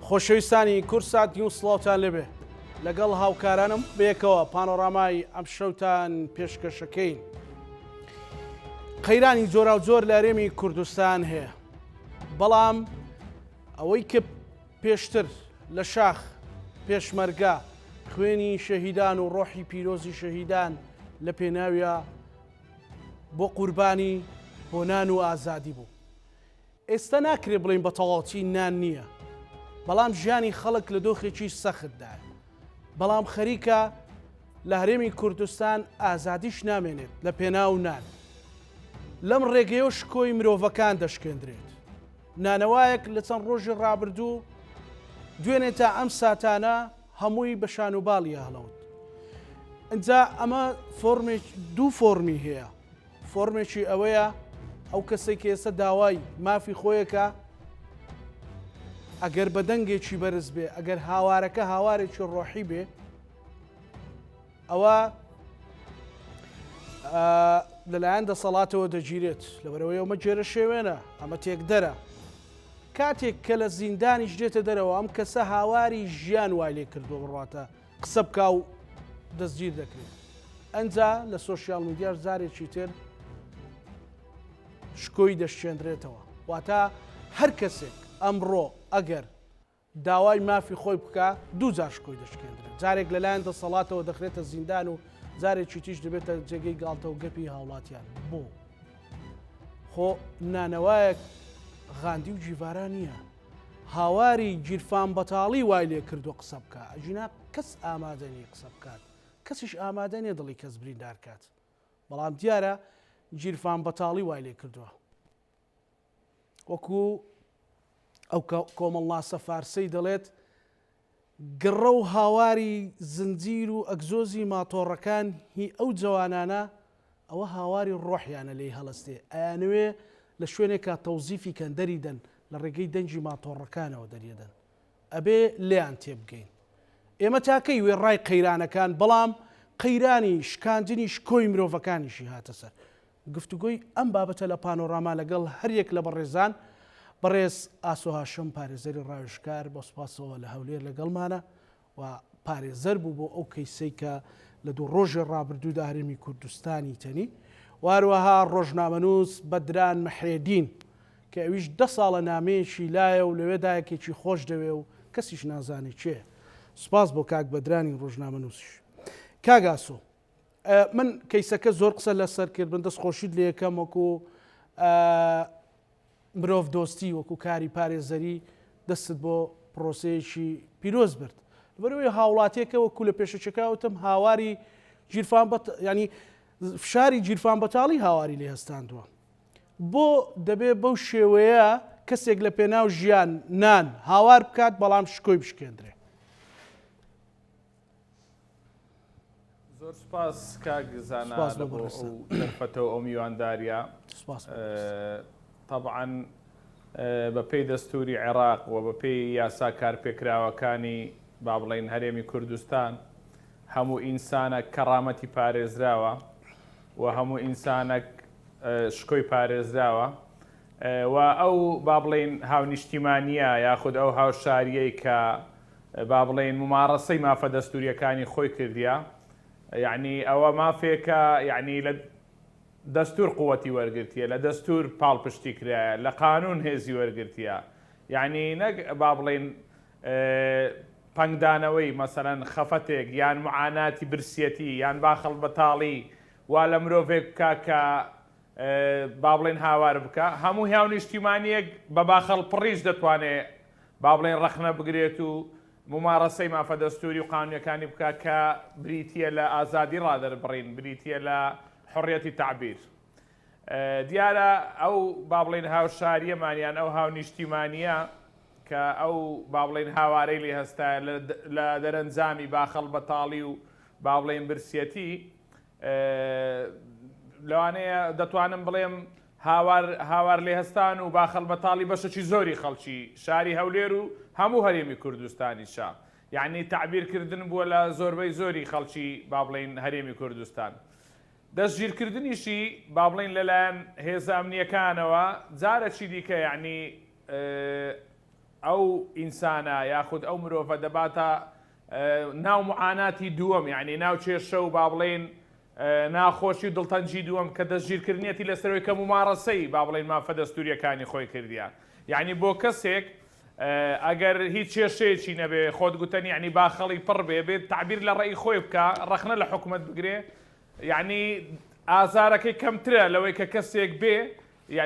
خۆشەویستانی کورسات نیو سڵاوتان لەبێ لەگەڵ هاوکارانم بەیەکەوە پانۆڕامای ئەم شەوتان پێشکەشەکەین. قەیرانی جۆرا و جۆر لە هەرێمی کوردستان هەیە، بەڵام ئەوەی کە پێشتر لە شاخ پێشمەرگە خوێنی شەهیدان و ڕۆحی پیرۆزی شەهیدان لە پێناویە بۆ قوربانی هۆنان و ئازادی بوو. ئێستا ناکرێ بڵێن بە تەواوەتی نان نییە، بەڵام ژیانی خەڵک لە دۆخێکی سەختدایە، بەڵام خەریکە لە هەرێمی کوردستان ئازادیش نامێنێت لە پێناو نان. لەم ڕێگەیە شکۆی مرۆڤەکان دەشکێندرێت. نانەوایەک لە چەند ڕۆژی ڕابردوو دوێنێ تا ئەم ساتانە هەمووی بە شان و باڵی هەڵەوت. ئەجا ئەمە دوو فۆرمی هەیە. فۆرمێکی ئەوەیە ئەو کەسێک ئێستا داوای مافی خۆیەکە ئەگەر بە دەنگێکی بەرز بێ، ئەگەر هاوارەکە هاوارێکی ڕۆحی بێ، ئەوە لەلایەن دەسەڵاتەوە دەگیرێت. لەبەرەوەی ئەومە جێرە شێوێنە، ئەمە تێکدەرە. کاتێک کە لە زیندانیش دێتە دەرەوە ئەم کەسە هاواری ژیان وای لێ کردووە بڕاتە قسە بکا و دەستگیر دەکرێت. ئەنجا لە سۆشیال میدیاش جارێکی تر شکۆی دەشتێنرێتەوە. واتە هەر کەسێک ئەمڕۆ ئەگەر داوای مافی خۆی بکە دوو جار شکۆی دەشکێنرێت. جارێک لەلایەن دەسەڵاتەوە دەخرێتە زیندان و جارێکی تیش دەبێتە جێگەی گاڵتە و گەپی هاوڵاتیان. بۆ خۆ نانەوایەک غاندی و جیڤاران نییە، هاواری گیرفان بەتاڵی وای لێ کردو قسە بکە. ئەژینا کەس ئامادەنی قسە بکات، کەسیش ئامادەنێ دڵی کەس بریندارکات، بەڵام دیارە گیرفان بەتاڵی وای لێ کردووە. وەکو ئەو کۆمەڵناسە فارسەی دەڵێت گڕە و هاواری زنجیر و ئەگزۆزی ماتۆڕەکان هی ئەو جوانانە ئەوە هاواری ڕۆحیانە لێی هەڵستێ، ئەیانوێ لە شوێنێکە تەوزیفی کەندەری دەن لە ڕێگەی دەنجی ماتۆڕەکانەوە دەریێدەن، ئەبێ لێیان تێبگەین. ئێمە تاکەی وێ ڕای قەیرانەکان، بەڵام قەیرانی شکاندنی شکۆی مرۆڤەکانیشی هاتە سەر. گفتوگۆی ئەم بابەتە لە پانۆڕاما لەگەڵ هەریەک لە بەڕێزان بەڕێز ئاسۆ هاشم پارێزەری ڕاوێژکار بۆ سوپاسەوە لە هەولێر لەگەڵمانە و پارێزەر بوو بۆ ئەو کەیسەی کە لە دوو ڕۆژی ڕابردوودا هەرێمی کوردستانی تەنی، واروەها ڕۆژنامەنووس بەدران مەحرێدین کە ئەویش 10 ساڵە نامەیەکی لایە و لەوێ دایەکێکی خۆش دەوێ و کەسیش نازانێت چێ. سوپاس بۆ کاک بەدرانی ڕۆژنامەنووسیش. کاک ئاسۆ، من کەیسەکە زۆر قسە لەسەر کرد، من دەستخۆشیت لێ یەکەم وەکو مرۆڤ دۆستی، وەکو کاری پارێزەری دەستت بۆ پرۆسەیەکی پیرۆز برد. بەرەوەی هاوڵاتیەکە وەکو لە پێشەچەکەوتم هاواری گیرفان ینی فشاری گیرفان بەتاڵی هاواری لێ هەستاندووە. بۆ دەبێت بەو شێوەیە کەسێک لە پێناو ژیان نان هاوار بکات بەڵام شکۆی بشکێندرێ؟ زۆر سپاس کاک زانا بۆ ئەو دەرفەتەوە ئەو میوانداریە. طبعاً بەپێی دەستوری عێراق و بەپێی یاسا کارپێکراوەکانی با بڵێن هەرێمی کوردستان هەموو ئینسانە کەڕامەتی پارێزراوە و هەموو ئینسانێک شکۆی پارێزراوە و ئەو با بڵێن هاونیشتیمانیە یاخود ئەو هاوشاریەی کە با بڵێن ممارەسەی مافە دەستوریەکانی خۆی کردیە، یعنی ئەوە مافێکە یعنی لە دەستور قووەتی وەرگرتیە، لە دەستور پاڵپشتی کرایە، لە قانون هێزی وەرگرتیە، یعنی نەک با بڵێن پەنگدانەوەی مەسەرەن خەفەتێک یان معاناتی برسیەتی یان باخەڵ بەتاڵی وا لە مرۆڤێک بکە کە با بڵێن هاوار بکە. هەموو هاونیشتیمانیەک بە باخەڵ پڕیش دەتوانێت با بڵێن ڕەخنە بگرێت و ممارەسەی مافە دەستوری و قانونیەکانی بکە کە بریتیە لە ئازادی ڕادەربڕین، بریتیە لە حڕیەتی تعبیر. دیارە ئەو با بڵێن هاوشاریەمانیان ئەو هاونیشتیمانیە کە ئەو با بڵێن هاوارەی لێ هەستە لە دەرەنجامی باخەڵ بەتاڵی و با بڵێن برسیەتی، لەوانەیە دەتوانم بڵێم هاوار لێ هەستان و باخەڵ بەتاڵی بەشەکی زۆری خەڵکی شاری هەولێر و هەموو هەرێمی کوردستانیشە، یعنی تعبیرکردن بووە لە زۆربەی زۆری خەڵکی با بڵێن هەرێمی کوردستان. دەستگیرکردنیشی با بڵێن لەلایەن هێزە ئەمنیەکانەوە جارەکی دیکە، یعنی ئەو ئینسانە یاخود ئەو مرۆڤە دەباتە ناو معاناتی دووەم، یعنی ناو کێشە و با بڵێن ناخۆشی و دڵتەنجی دووەم کە دەستگیرکردنیەتی لەسەرەوەی کە ممارەسەی با بڵێن مافە دەستوریەکانی خۆی کردیان. یعنی بۆ کەسێک ئەگەر هیچ کێشەیەکی نەبێ خۆت گوتنی یعنی باخەڵی پڕ بێ بێت تعبیر لە ڕێی خۆی بکە ڕەخنە لە حکومت بگرێ، یعنی ئازارەکەی کەمترە لەوەی کە کەسێک بێ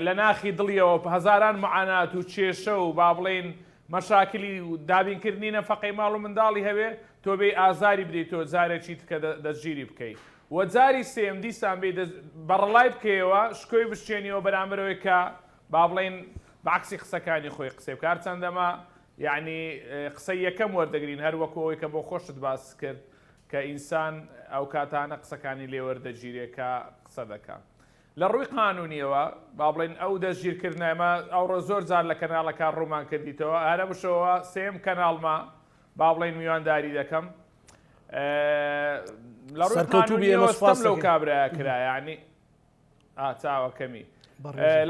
لە ناخی دڵیەوە هەزاران معانات و کێشە و با بڵێن مەشاکلی و دابینکردنی نەفەقەی ماڵ و منداڵی هەبێ تۆ بێ ئازاری بدەیتەوە جارێکی تکە دەستگیری بکەیت. وە جاری سێم دیسان بێ بەڕڵای بکەیەوە شکۆی بشتێنیەوە بەرامبەرەوەی کە با بڵێن بەعکسی قسەکانی خۆی قسەی بکار چەندەمە یعنی قسەی یەکەم وەردەگرین هەر وەکو ئەوەی کە بۆ خۆشت باس کرد کە ئینسان ئەو کاتانە قسەکانی لێ وەردەگیرێکە قسە دەکات. لە ڕووی قانونیەوە با بڵێن ئەو دەستگیرکردنەمە ئەوڕۆ زۆر جار لە کەناڵەکان ڕوومان کردیتەوە، هەرە بشەوە سێم کەناڵما با بڵێن میوانداری دەکەم لە ڕووی قانونیەوەستەم لەو کابراە کرا ینی چاوەکەمی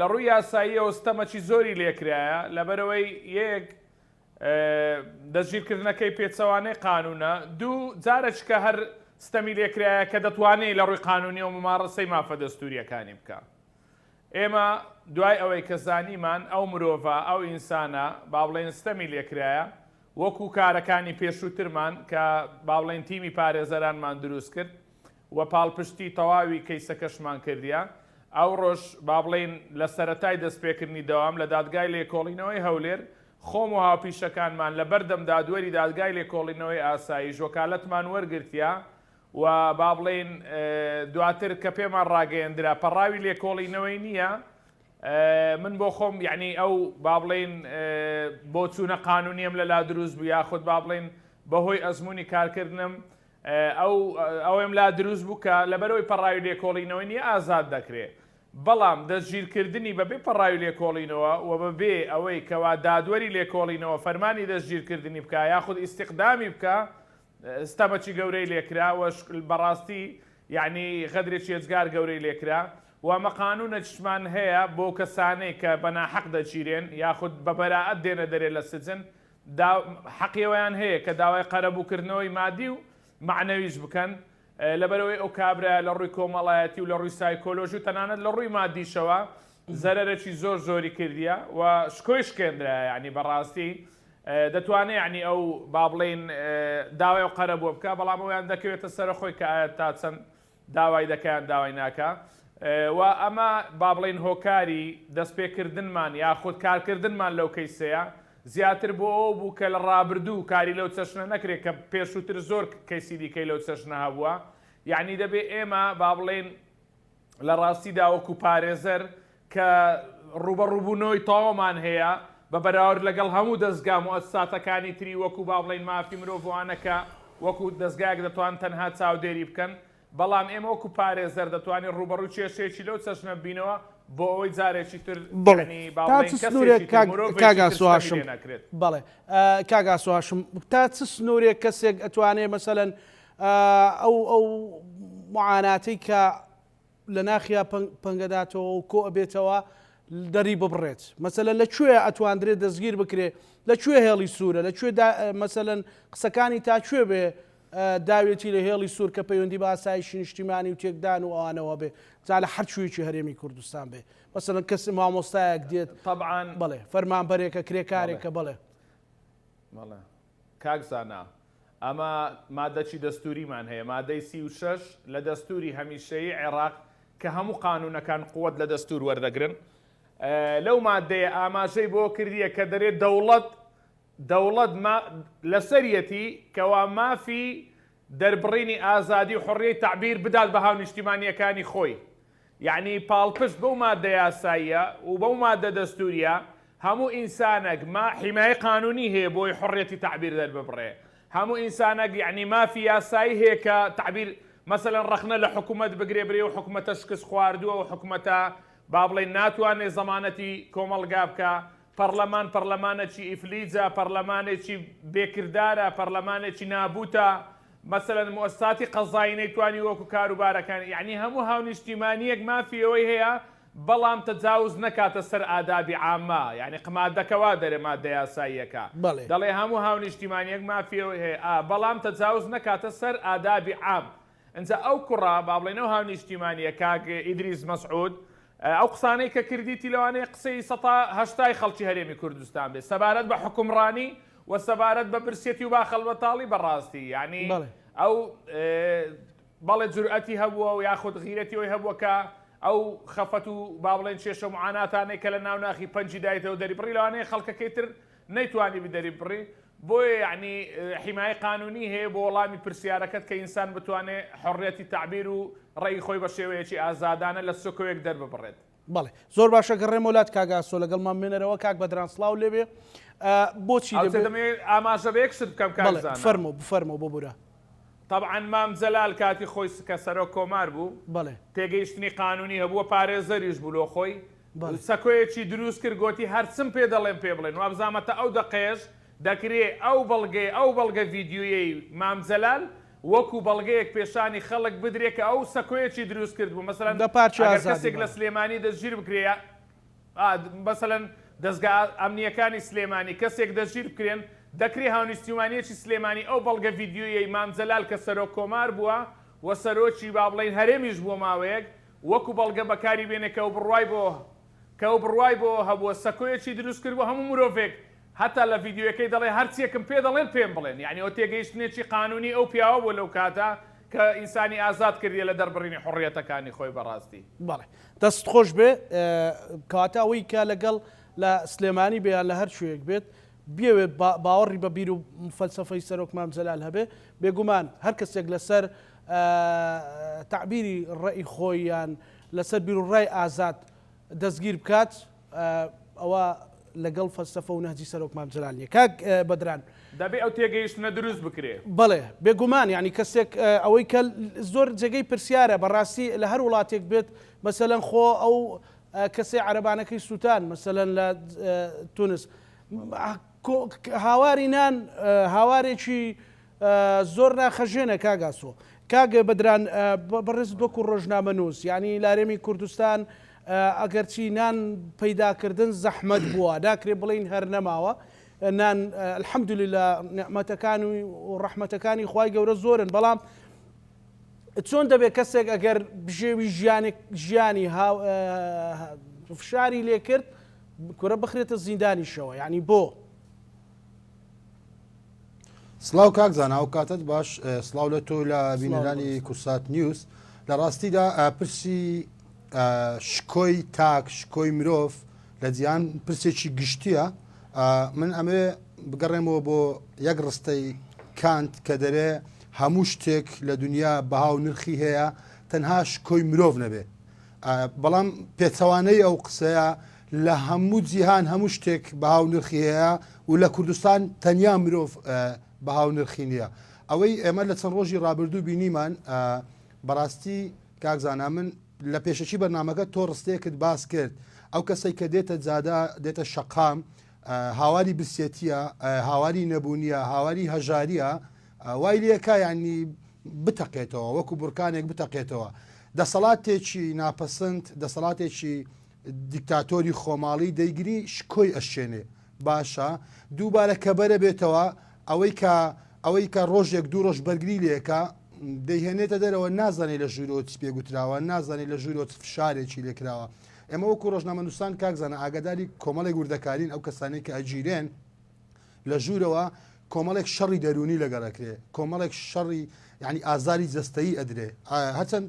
لە ڕووی یاساییەوە ستەمەکی زۆری لێکرایە لەبەرەوەی یەک دەستگیرکردنەکەی پێچەوانەی قانونە، دوو جارێک کە هەر ستەمی لێکرایە کە دەتوانێت لە ڕووی قانونی و ممارەسەی مافە دەستوریەکانی بکە. ئێمە دوای ئەوەی کە زانیمان ئەو مرۆڤە ئەو ئینسانە با بڵێن ستەمی لێکرایە وەکو کارەکانی پێشووترمان کە با بڵێن تیمی پارێزەرانمان دروست کرد و پاڵپشتی تەواوی کەیسەکەشمان کردیە. ئەو ڕۆژ با بڵێن لە سەرەتای دەستپێکردنی دەوام لە دادگای لێکۆڵینەوەی هەولێر خۆم و هاوپیشەکانمان لە بەردەم دادوەری دادگای لێکۆڵینەوەی ئاساییش وەکالەتمان وەرگرتیا و با بڵێن دواتر کە پێمان ڕاگەیەندرا پەڕاوی لێکۆڵینەوەی نییە من بۆ خۆم یعنی ئەو با بڵێن بۆ چوونە قانونیم لەلا دروست بوو یاخود با بڵێن بەهۆی ئەزمموی کارکردنم ئەوێم لا دروست بوو کە لەبەرەوەی پەڕاوی لێکۆڵینەوەی نیە ئازاد دەکرێت. بەڵام دەستگیرکردنی بەبێ پەڕاوی لێکۆڵینەوە و بەبێ ئەوەی کەوا دادوەری لێکۆڵینەوە فەرمانی دەستگیرکردنی بکە یاخود ئیستیقدامی بکە ستەمەکی گەورەی لێکرا و بەڕاستی یعنی غەدرێکی ێجگار گەورەی لێکرا و ئەمە قانونە چشمان هەیە بۆ کەسانەی کە بەناحەق دەچیرێن یاخود بە بەراعەت دێنە دەرێ لە سجن حەقیەوەیان هەیە کە داوای قەرەبووکردنەوەی مادی و معنەویش بکەن لەبەرەوەی ئەو کابرا لە ڕووی کۆمەڵایەتی و لە ڕووی سایکۆلۆژی و تەنانەت لە ڕووی مادیشەوە زەرەرێکی زۆری کردیە و شکۆی شکێنرا ینی بەڕاستی دەتوانێت ینی ئەو با بڵێن داوای و قەرە بۆ بکە بەڵام ئەویان دەکەوێتە سەرخۆی کە ئایا تا چەند داوای دەکەیان داوای ناکە و ئەمە با بڵێن هۆکاری دەستپێکردنمان یاخود کارکردنمان لەو کەیسەیە زیاتر بۆ ئەو بوو کە لە ڕابردوو کاری لەو چەشنە نەکرێت کە پێشووتر زۆر کەیسی دیکەی لەو چەشنە هەبووە یعنی دەبێت ئێمە با بڵێن لە ڕاستیدا وەکو پارێزەر کە ڕوبەڕووبوونەوەی تەواومان هەیە بە بەراورد لەگەڵ هەموو دەستگا مؤسساتەکانی تری وەکو با بڵێن مافی مرۆڤوانەکە وەکو دەستگایەک دەتوان تەنها چاودێری بکەن بەڵام ئێمە وەکو پارێزەر دەتوانین ڕوبەڕوو کێشەیەکی لەو چەشنە ببینەوە بۆ ئەوەی جارێکی تر بەڵێ کاگاسوهاشم تا چ سنوورێک کەسێک ئەتوانێت مەسەلەن ئەو معاناتەی کە لە ناخیا پەنگەداتەوە و کۆ ئەبێتەوە دەری ببڕێت مەسەلەن لەکوێ ئەتواندرێت دەستگیر بکرێت لەکوێ هێڵی سوورە لەکوێ مەسەلەن قسەکانی تا کوێ بێ داوێتی لە هێڵی سوور کە پەیوەندی بە ئاسایشی نیشتیمانی و تێکدان و ئەوانەوە بێ جا لە هەر شوێکی هەرێمی کوردستان بێ مەسەلەن کەس مامۆستایەک دێت طبعاً بڵێ فەرمانبەرێکە کرێکارێکە بڵێ کاکزانە ئەمە مادەی دەستوریمان هەیە مادەی 36 لە دەستوری هەمیشەیی عێراق کە هەموو قانونەکان قووەت لە دەستور وەردەگرن لەو مادەیە ئاماژەی بۆ کردیە کە دەرێت دەوڵەت لەسەرەتی کەوا مافی دەربڕینی ئازادی و حڕیەی تعبیر بدات بە هاو نیشتیمانیەکانی خۆی یعنی پاڵپشت بەو مادە یاساییە و بەو مادە دەستوریە هەموو ئینسانێک حیمایە قانونی هەیە بۆی حڕیەتی تعبیر دەرببڕێ هەموو ئینسانێک یعنی مافی یاسایی هەیە کە تعبیر مەسەلەن ڕەخنە لە حکوومەت بگرێ برێ و حکوومەتە شکست خواردووە و حکوومەتە با بڵێن ناتوانێت زەمانەتی کۆمەڵگا بکە پەرلەمانێکی ئیفلیجە پەرلەمانێکی بێکردارە پەرلەمانێکی نابوتە مەسەلەن مؤسساتی قەزایی نەیتوانی وەکو کاروبارەکان یعنی هەموو هاو نیشتیمانیەک مافی ئەوەی هەیە بەڵام تەجاوز نەکاتە سەر ئادابی عامە، یعنی قمادەکەوا دەرێ مادە یاساییەکە دەڵێ هەموو هاونیشتیمانیەک مافیەوە هەیە بەڵام تەجاوز نەکاتە سەر ئادابی عام. ئەنجا ئەو کوڕا با بڵێنەوە هاونیشتیمانیە کاک ئیدریس مەسعود ئەو قسانەی کە کردیتی لەوانەیە قسەی 180 خەڵکی هەرێمی کوردستان بێت سەبارەت بە حکومڕانی و سەبارەت بە برسێتی و باخەڵبەتاڵی بەڕاستی یعنی ئەو بەڵێ جورئەتی هەبووە و یاخود غیرەتی ئەوی هەبووە کە ئەو خەفەت و با بڵێن چێشە معاناتانەی کە لە ناوناخی پەنجی دایتەوە دەریبڕی لەوانەیە خەڵکەکەی تر نەیتوانی بدەریبڕی بۆیە یعنی حیمای قانونی هەیە بۆ وەڵامی پرسیارەکەت کە ئینسان بتوانێت حڕیەتی تعبیر و ڕێی خۆی بە شێوەیەکی ئازادانە لە سۆکۆیەک دەرببڕێت. بەڵێ زۆر باشە گەڕێم وڵات کاگاسۆ لەگەڵمان بێنەرەوە کاک بەدران سڵاو لێبێ بۆچی دەبێت ئاماژە بەیەکشت بکەم کارزان بفەرمەوە بۆ بورە. طبعا مام زەلال کاتی خۆی کە سەرۆک کۆمار بوو تێگەیشتنی قانونی هەبووە پارێزەریش بوو لۆ خۆی سەکۆیەکی دروست کرد گۆتی هەرچم پێ دەڵێن پێ بڵێن وابزانمەتە ئەو دەقێش دەکرێت ئەو بەڵگەی ڤیددیویەی مام زەلال وەکو بەڵگەیەک پێشانی خەڵک بدرێت کە ئەو سەکۆیەکی دروست کرد بوو مەسەلەن کەسێک لە سلێمانی دەستگیر بکرێ مەسەلەن دەستگا ئەمنیەکانی سلێمانی کەسێک دەستگیر بکرێن دەکری هاونیشتیمانیەکی سلێمانی ئەو بەڵگە ڤیددیویەی مام زەلال کە سەرۆک کۆمار بووە و سەرۆکی با بڵێن هەرێمیش بووە ماوەیەک وەکو بەڵگە بەکاری بێنێ کە ئەو بڕوای بۆ هەبووە سەکۆیەکی دروست کرد بۆ هەموو مرۆڤێک هەتا لە ڤیددیوەکەی دەڵێ هەرچیەکم پێ دەڵێن پێم بڵێن یعنی ئەو تێگەیشتنێکی قانونی ئەو پیاوە بۆ لەو کاتە کە ئینسانی ئازاد کردیە لە دەربڕینی حڕیەتەکانی خۆی بەڕاستی. بەڵێ دەست خۆش بێ کاتە ئەوەی کە لەگەڵ لە سلێمانی بێیان لە هەر شوێک بێت بێوێت باوەڕی بە بیر و فەلسەفەی سەرۆک مام زەلال هەبێ بێگومان هەر کەسێک لەسەر تعبیری ڕێی خۆیان لەسەر بیر و ڕای ئازاد دەستگیر بکات ئەوە لەگەڵ فەلسەفە و نەهجی سەرۆک مام زەلال نییە. کاک بەدران دەبێت ئەو تێگەیشتنە دروست بکرێ. بەڵێ بێگومان یعنی کەسێک ئەوەی کە زۆر جێگەی پرسیارە بەڕاستی لە هەر وڵاتێک بێت مەسەلەن خۆ ئەو کەسێ عەرەبانەکەی سووتان مەسەلەن لە تونس هاواری نان هاوارێکی زۆر ناخەژێنە کاگاسۆ کاگە بەدران بەڕێز وەکو ڕۆژنامەنووس یعنی لارێمی کوردستان ئەگەرچی نان پەیداکردن زەحمەت بووە ناکرێ بڵین هەر نەماوە نان الحەمدولillah نعمەتەکان و ڕەحمەتەکانی خوای گەورە زۆرن بەڵام چۆن دەبێت کەسێک ئەگەر بژێوی ژیانی فشاری لێ کرد کورە بخرێتە زیندانیشەوە یعنی بۆ سلااو کاکزانە ئەو کاتت باش سلااو لە تۆ لە بینەرانی کورسات نیوز لە ڕاستیدا پرسی شکۆی تاک شکۆی مرۆڤ لە جیان پرسێکی گشتیە من ئەمێ بگەڕێمەوە بۆ یەک ڕستەی کانت کە دەرێ هەموو شتێک لە دنیا بەهاو نرخی هەیە تەنها شکۆی مرۆڤ نەبێ بەڵام پێچەوانەی ئەو قسەیە لە هەموو جیهان هەموو شتێک بەهاو نرخی هەیە و لە کوردستان تەنیا مرۆڤ بەهاو نرخی نییە ئەوەی ئێمە لە چەند ڕۆژی ڕابردوو بینیمان بەڕاستی کاکزانە من لە پێشەکی بەرنامەکە تۆ ڕستەیەکت باس کرد ئەو کەسەی کە دێتە جادا دێتە شەقام هاواری برسێتیە هاواری نەبوونیە هاواری هەژاریە وای لەکە یعنی بتەقێتەوە وەکو بورکانێک بتەقێتەوە دەسەڵاتێکی ناپەسند دەسەڵاتێکی دیکتاتۆری خۆماڵی دەیگری شکۆی ئەشێنێ باشە دووبارە کە بەرە بێتەوە ئەوەی کە ڕۆژێک دوو ڕۆژ بەرگری لێکە دەیهێنێتە دەرەوە نازانێت لە ژوورۆتی پێگوتراوە نازانێت لە ژوورۆت فشارێکی لێکراوە ئێمە وەکو ڕۆژنامەنووسان کاکزانە ئاگاداری کۆمەڵی وردەکارین ئەو کەسانەی کە ئەگیرێن لە ژوورەوە کۆمەڵێک شەڕی دەرونی لەگەڕەکرێ کۆمەڵێک شەڕی یعنی ئازاری جەستەیی ئەدرێ هەچەند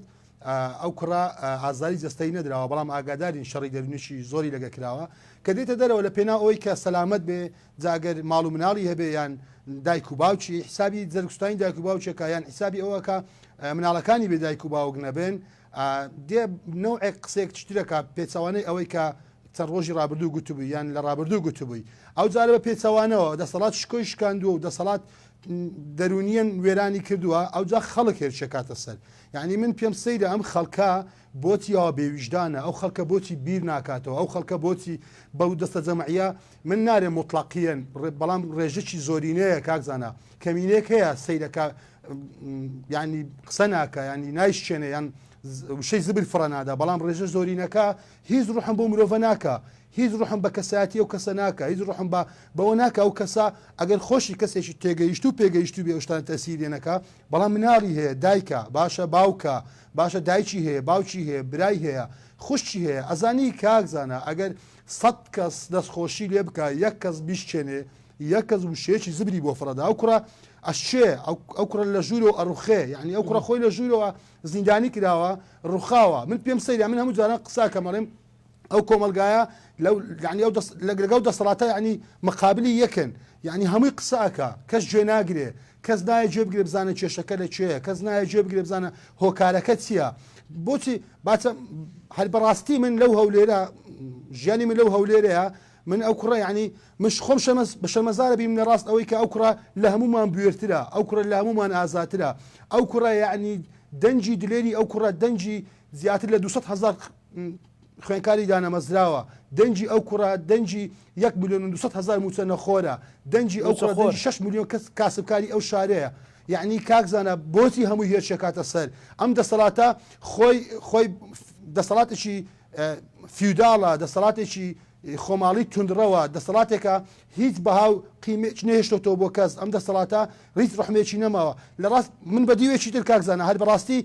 ئەو کوڕا ئازاری جەستەی نەدراوە بەڵام ئاگادارین شەڕی دەرونیشی زۆری لەگەکراوە کە دێتە دەرەوە لە پێنا ئەوی کە سەلامەت بێ جاگەر ماڵ و مناڵی هەبێ یان دایک و باوکی حسابی جەرگستانی دایک و باوچێکە یان حسابی ئەوەکە مناڵەکانی بێ دایک و باوک نەبێن دێ نەوعێک قسێک چترەکە پێچەوانەی ئەوەی کە چەند ڕۆژی ڕابردوو گوتبووی یان لە ڕابردوو گوتبووی ئەو جارە بە پێچەوانەوە دەسەڵات شکۆی شکاندووە و دەسەڵات دەرونیان وێرانی کردووە ئەو جا خەڵک هێرشەکاتە سەر یعنی من پێم سەیرە ئەم خەڵکە بۆتی ئەوە بێویژدانە ئەو خەڵکە بۆتی بیر ناکاتەوە ئەو خەڵکە بۆتی بەو دەستە جەمعیە من نارێ مطلقیەن بەڵام ڕێژەی زۆرینەیە کاکزانە کەمینێک هەیە سەیرەکە ینی قسە ناکە ینی نایشتێنە یان وشەی زبر فڕەنادا بەڵام ڕێژە زۆرینەکە هیچ ڕوحم بۆ مرۆڤە ناکە هیچ ڕوحم بە کەسایەتی ئەو کەسە ناکە هیچ ڕوحم بەوە ناکە ئەو کەسە ئەگەر خۆشی کەسێکی تێگەیشت و پێگەیشت و بێ ئەوشتان تەسیرێنەکە بەڵام مناڵی هەیە دایکە باشە باوکە باشە دایکی هەیە باوکی هەیە برای هەیە خوشتی هەیە ئەزانی کاکزانە ئەگەر 100 کەس دەستخۆشی لێ بکە یەک کەس بیشتێنێ یەک کەس وشەیەکی زبری بۆ فڕەدا ئەو کوڕە ئەشێ ئەو کوڕە لە ژوورەوە ئەڕوخێ یعنی ئەو کوڕە خۆی لە ژوورەوە زیندانی کراوە ڕوخاوە من پێم سەیرا من هەموو جاران قساکە مەڵێم ئەو کۆمەلگایە لەگەڵ دەسەڵاتە ینی مقابلی یەکن یعنی هەمووی قساکە کەس گوێ ناگرێ کەس نایە گوێ بگرێ بزانە کێشەکە لە کوێیە کەس نایە گوێ بگرێ بزانە هۆکارەکە چییە بۆچی باتە هەر بەڕاستی من لەو هەولێرە ژیانی من لەو هەولێرەیە من ئەو کوڕە ینی مش خۆم بە شەرمەزارە بیم لە ڕاست ئەوەی کە ئەو کوڕە لە هەمومان بوێرترە ئەو کوڕە لە هەمومان ئازاترە ئەو کوڕە یعنی دەنجی دلێری ئەو کوڕە دەنجی زیاتر لە 200,000 خوێنکاری دانەمەزراوە دەنجی ئەو کوڕە دەنجی 1,200,000 موچە نەخۆرە دەنجی ئەو کوڕە دەنجی 6 ملیۆن کەس کاسبکاری ئەو شارەیە یعنی کاکزانە بۆتی هەموو هێرشێکاتە سەر ئەم دەسەڵاتە خۆی دەسەڵاتێکی فیوداڵە دەسەڵاتێکی خۆماڵی توندڕەوە دەسەڵاتێکە هیچ بەهاو قیمێک نێشتەوە بۆ کەس ئەم دەسەڵاتە ڕیت ڕحمێکی نەماوە لە ڕاست من بە دیوێکی تر کاکزانە هەر بەڕاستی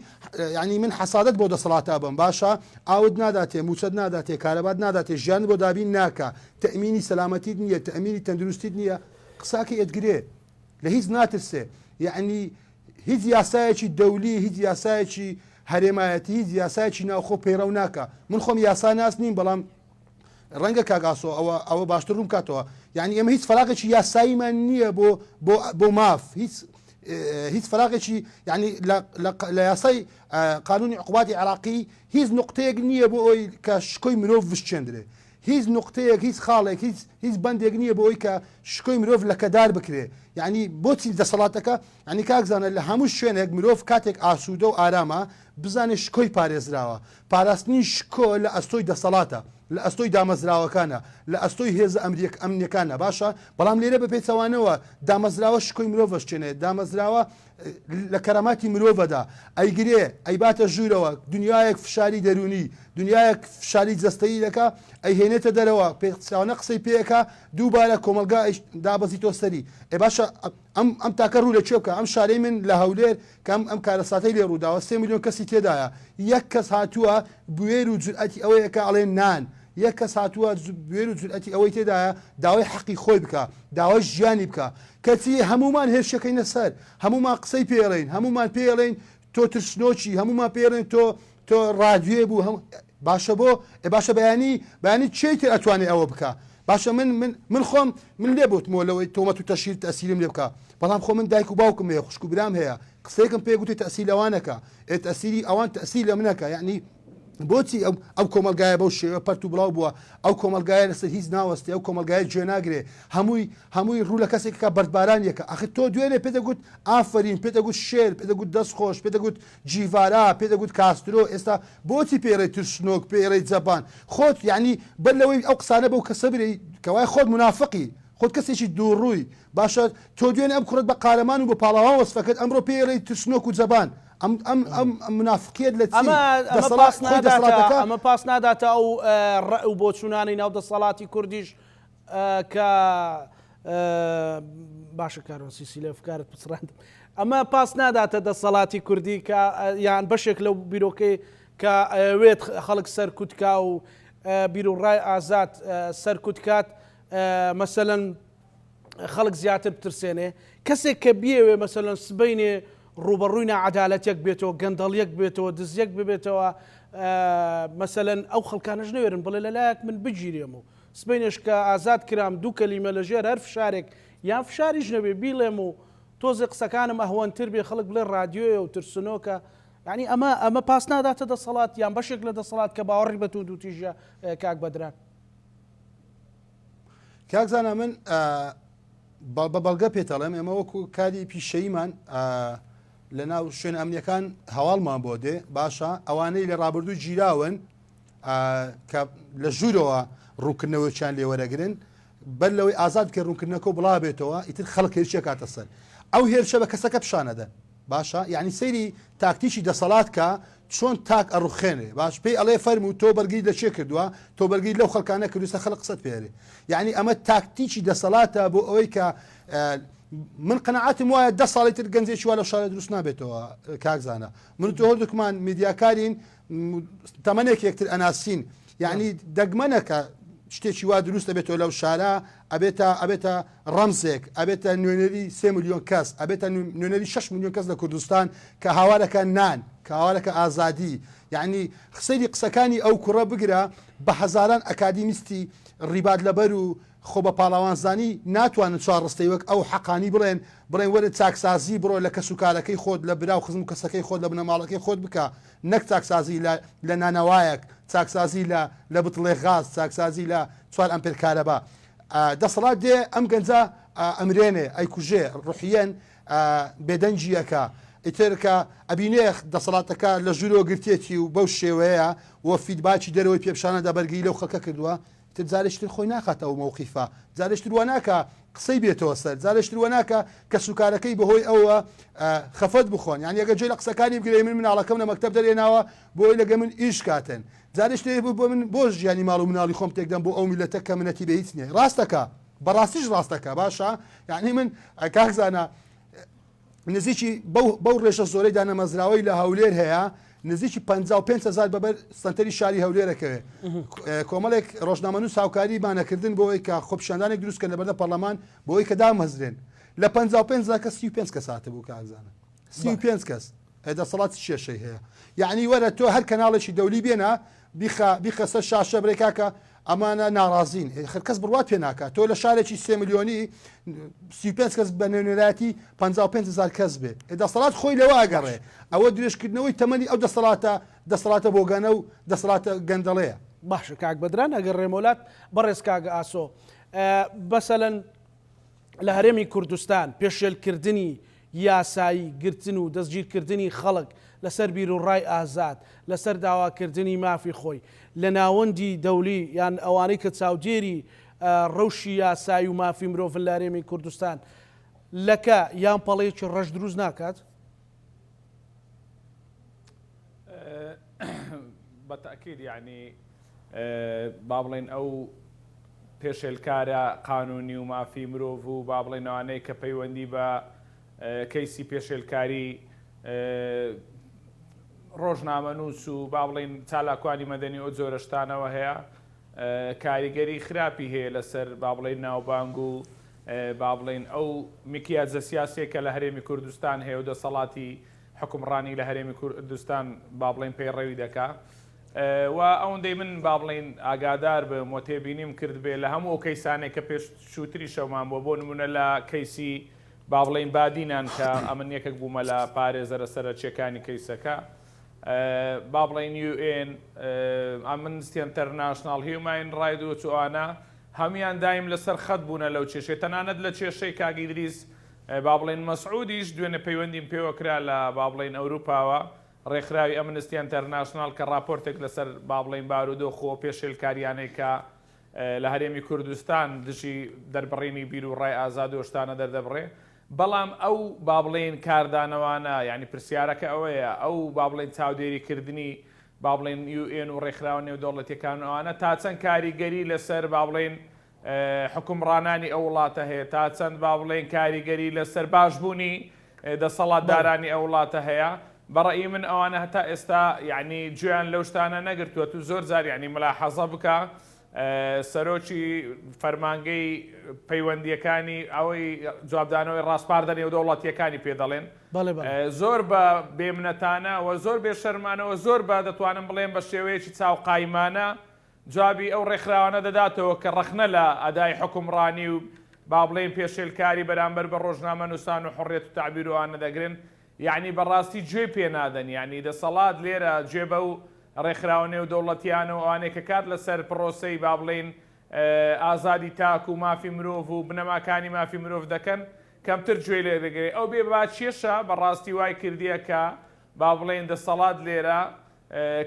ینی من حەسادت بۆ دەسەڵاتە بم باشە ئاوت ناداتێ موچەت ناداتێ کارەبات ناداتێ ژیان بۆ دابین ناکە تەمینی سەلامەتیت نییە تەمینی تەندروستیت نییە قساکی ئەدگرێ لە هیچ ناترسێ یعنی هیچ یاسایەکی دەولی هیچ یاسایەکی هەرێمایەتی هیچ یاسایەکی ناوخۆ پەیڕەو ناکە من خۆم یاسا ناس نیم بەڵام ڕەنگە کاگاسۆ ئەوە باشتر ڕوون کاتەوە یعنی ئەمە هیچ فراغێکی یاساییمان نییە بۆ ماف هیچ فراغێکی ینی لە یاسای قانونی عقوباتی عراقی هیچ نقطەیەک نییە بۆ ئەوی کە شکۆی مرۆڤ وشتێندرێ هیچ نقطەیەک هیچ خاڵێک هیچ بەندێک نییە بۆ ئەوی کە شکۆی مرۆڤ لە کەدار بکرێ یعنی بۆچی دەسەڵاتەکە ینی کاکزانە لە هەموو شوێنێک مرۆڤ کاتێک ئاسوودە و ئارامە بزانێ شکۆی پارێزراوە پاراستنی شکۆ لە ئەستۆی دەسەڵاتە لە ئەستۆی دامەزراوەکانە لە ئەستۆی هێز ئەمنیەکانە باشە بەڵام لێرە بە پێچەوانەوە دامەزراوە شکۆی مرۆڤ شتێنێت دامەزراوە لە کەراماتی مرۆڤەدا ئەیگرێ ئەیباتە ژوورەوە دنیایەک فشاری دەرونی دنیایەک فشاری جەستەیی دەکە ئەیهێنێتە دەرەوە پێچاوانە قسەی پێەکە دووبارە کۆمەلگا دابەزیتۆ سەری ئێ باشە ئەم تاکە ڕوو لە چێبکە ئەم شارەی من لە هەولێر کەم ئەم کارەساتەی لێ ڕووداوە 3 ملیۆن کەسی تێدایە یەک کەس هاتووە بوێر و جورئەتی ئەوەیەکە ئەڵێن نان یەک کەس هاتووە بوێر و جورئەتی ئەوەی تێدایە داوای حەقی خۆی بکە داوای ژیانی بکە کەچی هەمومان هێرشەکەینە سەر هەمومان قسەی پێڵین هەمومان پێڵین تۆ ترسنۆکی هەمومان پێڵێن تۆ ڕادوێ بوو باشە بۆ باشە بەیانی چیتر ئەتوانێت ئەوە بکە باشە من خۆم من لێ بوتمەوە لەوەی تۆمەت و تەشیر تەسیرم لێ بکە بەڵام خۆ من دایک و باوکم هەیە خوشک و برام هەیە قسەیەکم پێ گوتی تەسیل ئەوانەکە تەسیری ئەوان تەسیل لە منەکە یعنی بۆچی ئەو کۆمەلگایە بەو شێوە پەرت و بڵاو بووە ئەو کۆمەلگایە لەسەر هیچ ناوەستی ئەو کۆمەلگایە گوێ ناگرێ هەمووی ڕوو لە کەسێکەکە بەردبارانیەکە ئەخ تۆ دوێنێ پێدەگوت ئافرین پێدەگوت شێر پێدەگوت دەستخۆش پێدەگوت جیڤارا پێدەگوت کاسترۆ ئێستا بۆچی پێڕێ ترسنۆک پێڕێی جەپان خۆت یعنی بەر لەوەی ئەو قسانە بەو کەسە برێ کەوای خۆت منافقی خۆت کەسێکی دووڕووی باشە تۆ دوێنێ ئەم کوڕت بە قارەمان و بە پاڵاوان وەسفەکەت ئەمڕۆ پێڕێی ترسنۆک و جەبان ئەم منافقیت لە ئەمە پاس ناداتە ئەو بۆ چوونانی ناو دەسەڵاتی کوردیش کە باشە کارۆسیسی لە فکارت پچڕاند ئەمە پاس ناداتە دەسەڵاتی کوردی کە یان بەشێک لەو بیرۆکەی کە وێت خەڵک سەرکوتکا و بیرۆڕای ئازاد سەرکوتکات مەسەلەن خەڵک زیاتر بترسێنێ کەسێک کە بیەوێ مەسەلەن سبەینێ ڕوبەڕووی نەعەدالەتێک بێتەوە گەندەڵیەک بێتەوە دزیەک ببێتەوە مەسەلەن ئەو خەڵکانەش نەوێرن بڵێ لەلایەک من بگیرێم و سبەینێش کە ئازاد کرام دوو کەلیمە لەژێر هەر فشارێک یان فشاریش نەبێ بیڵێم و تۆزی قسەکانم ئەهوەنتر بێ خەڵک بڵێ رادیۆیە و ترسنۆکە یعنی ئەمە پاس ناداتە دەسەڵات یان بەشێک لە دەسەڵات کە باوەڕی بە تو دووتیژە کاک بەدران کاکزانە من بە بەڵگە پێتەڵێم ئێمە وەکو کاری پیشەیمان لە ناو شوێن ئەمنیەکان هەواڵمان بۆ دێ باشە ئەوانەی لە ڕابردوو گیراون کە لە ژوورەوە ڕوونکردنەوەیان لێوەرەگرن بەر لەوەی ئازاد کە ڕوونکردنەکە بڵا بێتەوە ئیتر خەڵک هێرشە کاتە سەر ئەو هێرشە بە کەسەکە پیشانەدەن باشە یعنی سەیری تاکتیشی دەسەڵات کە چۆن تاک ئەڕوخێنێ باش پێی ئەڵێ فەرم و تۆ بەرگی لە چێ کردووە تۆ بەرگی لەو خەڵکانە کردوسە خەڵک قسەت پێێ یعنی ئەمە تاکتیکی دەسەڵاتە بۆ ئەوەی کە من قەنەعاتم وایە 10 ساڵی تر گەنجێکی وا لە شارە دروست نابێتەوە کاکزانە من تۆ هەردووکمان میدیاکارین تەمەنێک یەکتر ئەناسین یعنی دەگمەنەکە شتێکی وا دروستە بێتەوە لەو شارە ئەبێتە ڕەمزێک ئەبێتە نوێنەری 3 ملیۆن کەس ئەبێتە نوێنەری 6 ملیۆن کەس لە کوردستان کە هاوارەکە نان کە هاوارەکە ئازادی یعنی سەیری قسەکانی ئەو کوڕە بگرە بە هەزاران ئەکادیمیستی ڕیبات لەبەر و خۆ بە پاڵاوانزانی ناتوانن چوار ڕستەی وەک ئەو حەقانی بڵێن وەرە چاکسازی بڕۆ لە کەسوکارەکەی خۆت لە برا و خزم و کەسەکەی خۆت لە بنەماڵەکەی خۆت بکە نەک چاکسازی لە نانەوایەک چاکسازی لە بتڵێ غاز چاکسازی لە 4 ئەمپێر کارەبا دەسەڵات دێ ئەم گەنجە ئەمرێنێ ئەیکوژێ ڕوحیەن بێدەنجیەکە ئیترکە ئەبینێخ دەسەڵاتەکە لە ژوورۆ گرتێتی و بەو شێوەیە وە فیدباچی دەرەوەی پێپشانە دەبەرگی لەو خەکە کردووە جارشتر خۆی ناخاتەوە مووقیفە جارشتر واناکە قسەی بێتەوە سەر جارشتر واناکە کە سوکارەکەی بەهۆی ئەوە خەفەت بخۆن یان یەگە جێ لە قسەکانی بگرێ من مناڵەکەم لە مەکتەب دەرێناوە بۆی لەگە من ئیش کاتن جارشتر بۆ من بۆ ژیانی ماڵ و مناڵی خۆم تێکدەم بۆ ئەو میلەتە کە منەتی بە هیچ نییە ڕاستەکە بەڕاستیش ڕاستەکە باشە یعنی من کاکزانە نزیکی بەو ڕێژە زۆرەی دانەمەزراوەی لە هەولێر هەیە نزیکی 55,000 بەبەر سنتەری شاری هەولێرەکەوێ کۆمەڵێک ڕۆژنامەنووس هاوکاری مانەکردن بۆەوەی کە خۆپشاندانێک دروستکە لەبەردە پەرلەمان بۆی کە دامەزرێن لە 55 کە 35 کەس هاتە بوو کاکزانە 35 کەس دەسەڵات کێشەی هەیە یعنی وەرە تۆ هەر کەناڵێکی دەولی بێنە بیخەسە شاشە برێکاکە ئەمانە ناڕازین کەس بڕوات پێ ناکات تۆ لە شارێکی 3 ملیۆنی 35 کەس بە نوێنەراتی 55,000 کەس بێ دەسەڵات خۆی لەوە ئەگەڕێ ئەوە درێژکردنەوەی تەمەنی ئەو دەسەڵاتە بۆگەنە و دەسەڵاتە گەندەڵەیە باشە کاک بەدران ئەگەر ڕێمۆلات بەڕێز کاگە ئاسۆ بەسەلەن لە هەرێمی کوردستان پێشێلکردنی یاسایی گرتن و دەستگیرکردنی خەڵک لەسەر بیر و ڕای ئازاد لەسەر داواکردنی مافی خۆی لە ناوەندی دەولی یان ئەوانەی کە چاودێری ڕەوشی یاسایی و مافی مرۆڤ لە هەرێمی کوردستان لەکە یان پەڵەیەکی ڕەش دروست ناکات بەتاکید یعنی با بڵێن ئەو پێشێلکارە قانونی و مافی مرۆڤ و با بڵێنەوانەی کە پەیوەندی بە کەیسی پێشێلکاری ڕۆژنامەنووس و با بڵێن چالاکوانی مەدەنی ئەو جۆرەشتانەوە هەیە کاریگەری خراپی هەیە لەسەر با بڵێن ناوبانگ و با بڵێن ئەو میکیازە سیاسێکە لە هەرێمی کوردستان هەیە و دەسەڵاتی حکومڕانی لە هەرێمی کوردستان با بڵێن پەیڕەوی دەکا و ئەوەندەی من با بڵێن ئاگادار بم و تێبینیم کرد بێ لە هەموو ئەو کەیسانێک کە پێش شووتری شەومان بۆ نمونە لە کەیسی با بڵێن بادینان کە ئەمن یەکێک بوومە لە پارێزەرە سەرچیەکانی کەیسەکە با بڵێن UN ئەمنستی ئینتەرناشناڵ هیومین ڕایت وۆچ ئەوانە هەمیان دایم لەسەر خەت بوونە لەو کێشەی تەنانەت لە کێشەی کاگیدریس با بڵێن مەسعودیش دوێنێ پەیوەندیم پێوەکرا لە با بڵێن ئەوروپاوە ڕێکخراوی ئەمنستی ئینتەرناشناڵ کە راپۆرتێک لەسەر با بڵێن بارودۆخۆ پێشێلکاریانەی کە لە هەرێمی کوردستان دژی دەربڕینی بیر و ڕای ئازاد و شتانە دەردەبڕێ بەڵام ئەو با بڵێن کاردانەوانە یعنی پرسیارەکە ئەوەیە ئەو با بڵێن چاودێریکردنی با بڵێن UN و ڕێکخراوە نێودەوڵەتیەکان ئەوانە تا چەند کاریگەری لەسەر با بڵێن حکومڕانانی ئەو وڵاتە هەیە تا چەند با بڵێن کاریگەری لەسەر باشبوونی دەسەڵاتدارانی ئەو وڵاتە هەیە بەڕێی من ئەوانە هەتا ئێستا یعنی گوێیان لەو شتانە نەگرتووە تو زۆر جار یعنی ملاحەزە بکە سەرۆکی فەرمانگەی پەیوەندیەکانی ئەوەی جوابدانەوەی ڕاستپاردەنی و دەوڵەتیەکانی پێ دەڵێن زۆر بە بێمنەتانە و زۆر بێشەرمانەوە زۆر بە دەتوانم بڵێن بە شێوەیەکی چاوقایمانە جوابی ئەو ڕێکخراوانە دەداتەوە کە ڕەخنە لە ئەدای حکومڕانی و با بڵێن پێشێلکاری بەرامبەر بە ڕۆژنامەنووسان و حڕێت و تعبیر وانە دەگرن یعنی بەڕاستی گوێ پێ نادەن یعنی دەسەڵات لێرە گوێ بە و ڕێکخراوە نێودەوڵەتیانە و ئەوانەیە کە کات لەسەر پرۆسەی با بڵێن ئازادی تاک و مافی مرۆڤ و بنەماکانی مافی مرۆڤ دەکەن کەمتر گوێ لێ دەگرێت ئەو بێ با چێشە بەڕاستی وای کردیە کە با بڵێن دەسەڵات لێرە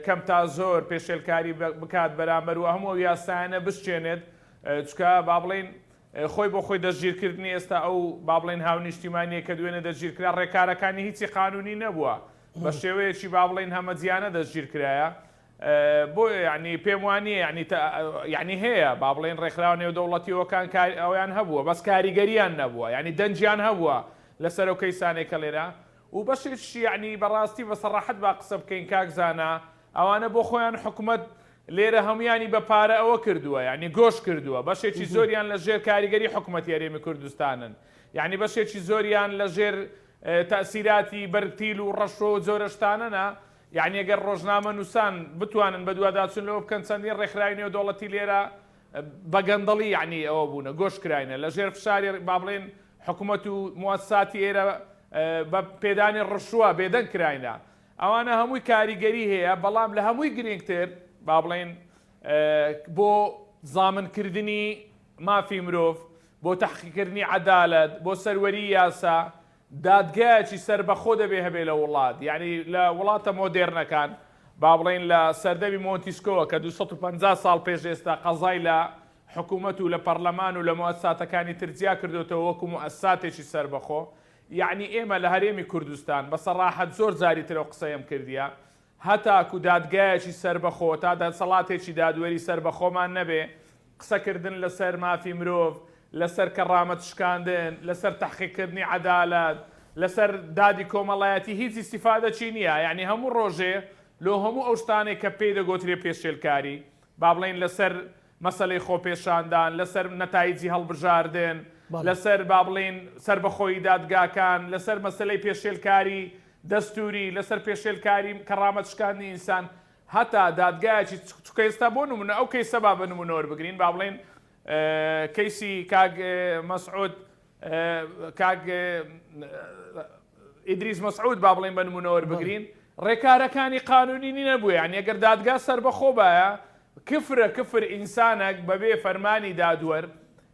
کەم تا زۆر پێشێلکاری بکات بەرامبەر و هەموو یاسایانە بشتێنێت چکە با بڵێن خۆی بۆ خۆی دەستگیرکردنی ئێستا ئەو با بڵێن هاونیشتیمانیە کە دوێنێ دەستگیرکرا ڕێکارەکانی هیچی قانونی نەبووە بە شێوەیەکی با بڵێن هەمەجیانە دەستگیرکرایە بۆ ینی پێم وانە ینی هەیە با بڵێن ڕێکخراوە نێودەوڵەتیەوەکان ئەویان هەبووە بەس کاریگەریان نەبووە ینی دەنجیان هەبووە لەسەر ئەو کەیسانێکە لێرە و بەشێکی ینی بەڕاستی بە سەڕاحەت با قسە بکەین کاکزانە ئەوانە بۆ خۆیان حکوومەت لێرە هەمویانی بە پارە ئەوە کردووە ینی گۆش کردووە بەشێکی زۆریان لە ژێر کاریگەری حکوومەت یاریێمی کوردستانن ینی بەشێکی زۆریان لە ژێر تەسیراتی بەرتیل و ڕەشۆ و جۆرەشتانەنا یعنی ئەگەر ڕۆژنامە نووسان بتوانن بە دوواداچون لەوە بکەن چەندین ڕێکخراوی نێودەوڵەتی لێرە بە گەندەڵی یعنی ئەوە بوونە گۆش کراینە لە ژێر فشاری با بڵێن حکوومەت و موسساتی ئێرە بە پێدانی ڕشووە بێدەنگ کراینە ئەوانە هەمووی کاریگەری هەیە بەڵام لە هەمووی گرنگتر با بڵێن بۆ زامنکردنی مافی مرۆڤ بۆ تەحقیقکردنی عەدالەت بۆ سەروەری یاسا دادگایەکی سەربەخۆ دەبێ هەبێ لە وڵات یعنی لە وڵاتە مۆدێرنەکان با بڵێن لە سەردەمی مۆنتیسکۆوە کە 250 ساڵ پێش ئێستا قەزای لە حکوومەت و لە پەرلەمان و لە موسساتەکانی ترجیا کردوتەوە وەکو موسساتێکی سەربەخۆ یعنی ئێمە لە هەرێمی کوردستان بە سەڕاحەت زۆر جاری ترەوە قسەیەم کردیە هەتاکو دادگایەکی سەربەخۆ تا دەسەڵاتێکی دادوەری سەربەخۆمان نەبێ قسەکردن لەسەر مافی مرۆڤ لەسەر کەڕامەت شکاندن لەسەر تەحقیقکردنی عەدالەت لەسەر دادی کۆمەڵایەتی هیچ استیفادەچی نییە یعنی هەموو ڕۆژێ لۆ هەموو ئەو شتانێک کە پێی دەگوترێ پێشێلکاری با بڵێن لەسەر مەسەلەی خۆپێشاندان لەسەر نەتایجی هەڵبژاردن لەسەر با بڵێن سەربەخۆیی دادگاکان لەسەر مەسەلەی پێشێلکاری دەستوری لەسەر پێشێلکاری کەڕامەت شکاندنی ئینسان هەتا دادگایەکی چکە ئێستا بۆ نمونە ئەو کەیسە با بە نمونەوە بگرین با بڵێن کەیسی کاگ مەسعود کاگ ئیدریس مەسعود با بڵێن بە نمونەوە بگرین ڕێکارەکانی قانونی نەبووە یعنی ئەگەر دادگا سەربەخۆ بایە کفر ئینسانێک بەبێ فەرمانی دادوەر